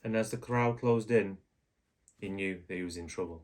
and as the crowd closed in, he knew that he was in trouble.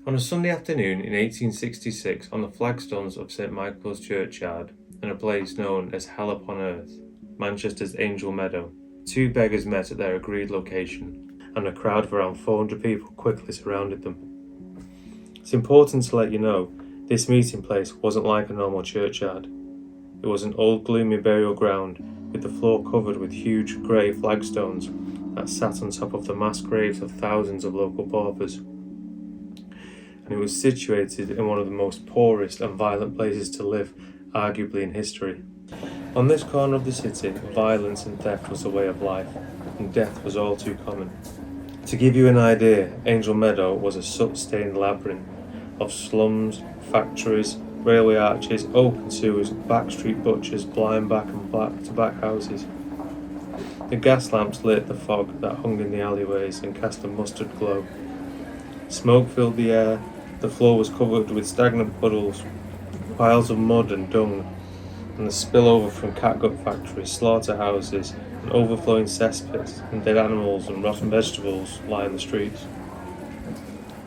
On a Sunday afternoon in 1866, on the flagstones of St Michael's Churchyard, in a place known as Hell upon Earth, Manchester's Angel Meadow, two beggars met at their agreed location, and a crowd of around 400 people quickly surrounded them. It's important to let you know, this meeting place wasn't like a normal churchyard. It was an old gloomy burial ground, with the floor covered with huge grey flagstones that sat on top of the mass graves of thousands of local paupers. And it was situated in one of the most poorest and violent places to live, arguably in history. On this corner of the city, violence and theft was a way of life, and death was all too common. To give you an idea, Angel Meadow was a soot-stained labyrinth of slums, factories, railway arches, open sewers, backstreet butchers, blind back and back-to-back houses. The gas lamps lit the fog that hung in the alleyways and cast a mustard glow. Smoke filled the air. The floor was covered with stagnant puddles, piles of mud and dung, and the spillover from catgut factories, slaughterhouses, and overflowing cesspits, and dead animals and rotten vegetables lined the streets.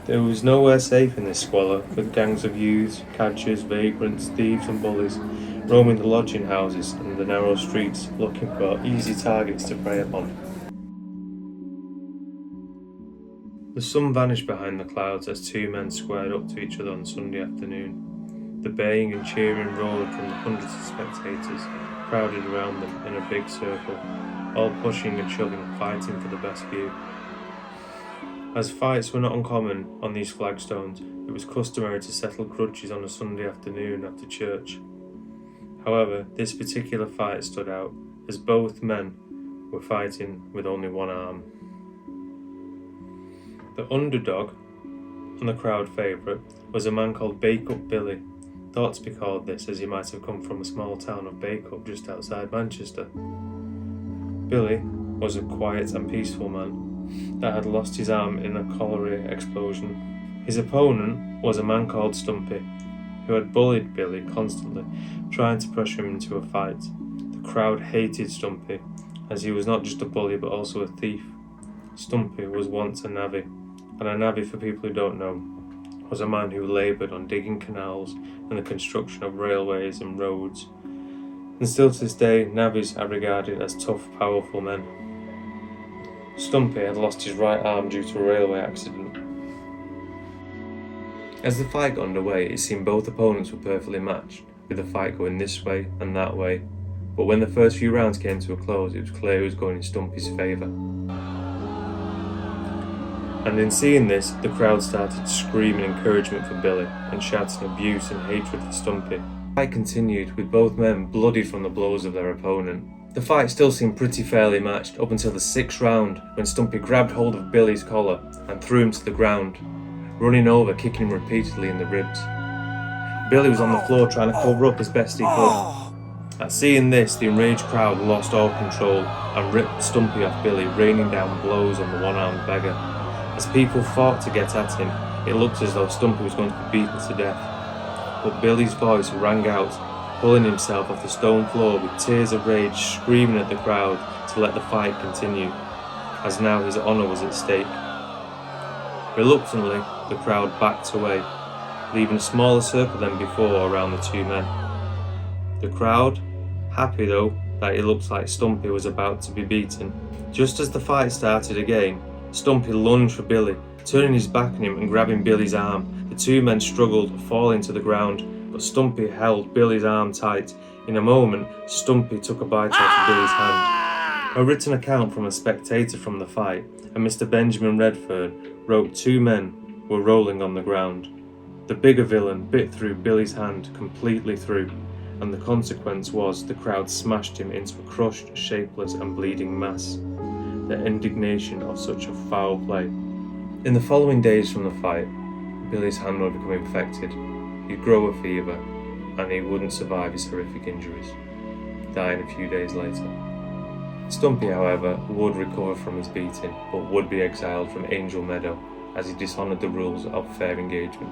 There was nowhere safe in this squalor, with gangs of youths, cadgers, vagrants, thieves and bullies roaming the lodging houses and the narrow streets, looking for easy targets to prey upon. The sun vanished behind the clouds as two men squared up to each other on Sunday afternoon. The baying and cheering roared from the hundreds of spectators crowded around them in a big circle, all pushing and shoving, fighting for the best view. As fights were not uncommon on these flagstones, it was customary to settle grudges on a Sunday afternoon after church. However, this particular fight stood out, as both men were fighting with only one arm. The underdog, and the crowd favourite, was a man called Bake-Up Billy, thought to be called this as he might have come from a small town of Bake-Up just outside Manchester. Billy was a quiet and peaceful man that had lost his arm in a colliery explosion. His opponent was a man called Stumpy, who had bullied Billy constantly, trying to pressure him into a fight. The crowd hated Stumpy, as he was not just a bully but also a thief. Stumpy was once a navvy, and a navvy, for people who don't know, was a man who laboured on digging canals and the construction of railways and roads. And still to this day, navvies are regarded as tough, powerful men. Stumpy had lost his right arm due to a railway accident. As the fight got underway, it seemed both opponents were perfectly matched, with the fight going this way and that way. But when the first few rounds came to a close, it was clear it was going in Stumpy's favour. And in seeing this, the crowd started screaming encouragement for Billy and shouting abuse and hatred for Stumpy. The fight continued, with both men bloodied from the blows of their opponent. The fight still seemed pretty fairly matched up until the 6th round, when Stumpy grabbed hold of Billy's collar and threw him to the ground, running over, kicking him repeatedly in the ribs. Billy was on the floor trying to cover up as best he could. At seeing this, the enraged crowd lost all control and ripped Stumpy off Billy, raining down blows on the one-armed beggar. As people fought to get at him, it looked as though Stumpy was going to be beaten to death. But Billy's voice rang out, pulling himself off the stone floor with tears of rage, screaming at the crowd to let the fight continue, as now his honour was at stake. Reluctantly, the crowd backed away, leaving a smaller circle than before around the two men. The crowd, happy though that it looked like Stumpy was about to be beaten. Just as the fight started again, Stumpy lunged for Billy, turning his back on him and grabbing Billy's arm. The two men struggled, falling to the ground, but Stumpy held Billy's arm tight. In a moment, Stumpy took a bite out of Billy's hand. A written account from a spectator from the fight, and Mr. Benjamin Redfern, wrote two men were rolling on the ground. The bigger villain bit through Billy's hand completely through, and the consequence was the crowd smashed him into a crushed, shapeless and bleeding mass. The indignation of such a foul play. In the following days from the fight, Billy's hand would become infected, he'd grow a fever, and he wouldn't survive his horrific injuries, dying a few days later. Stumpy, however, would recover from his beating, but would be exiled from Angel Meadow as he dishonoured the rules of fair engagement.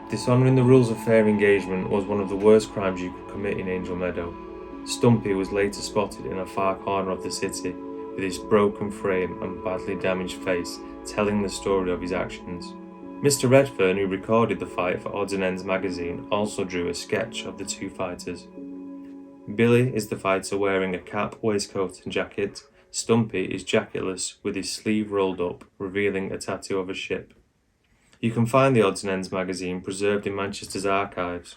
Dishonouring the rules of fair engagement was one of the worst crimes you could commit in Angel Meadow. Stumpy was later spotted in a far corner of the city with his broken frame and badly damaged face telling the story of his actions. Mr. Redfern, who recorded the fight for Odds and Ends magazine, also drew a sketch of the two fighters. Billy is the fighter wearing a cap, waistcoat and jacket. Stumpy is jacketless with his sleeve rolled up, revealing a tattoo of a ship. You can find the Odds and Ends magazine preserved in Manchester's archives.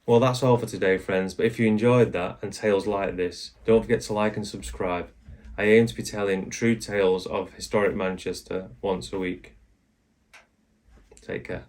Well, that's all for today, friends, but if you enjoyed that and tales like this, don't forget to like and subscribe. I aim to be telling true tales of historic Manchester once a week. Take care.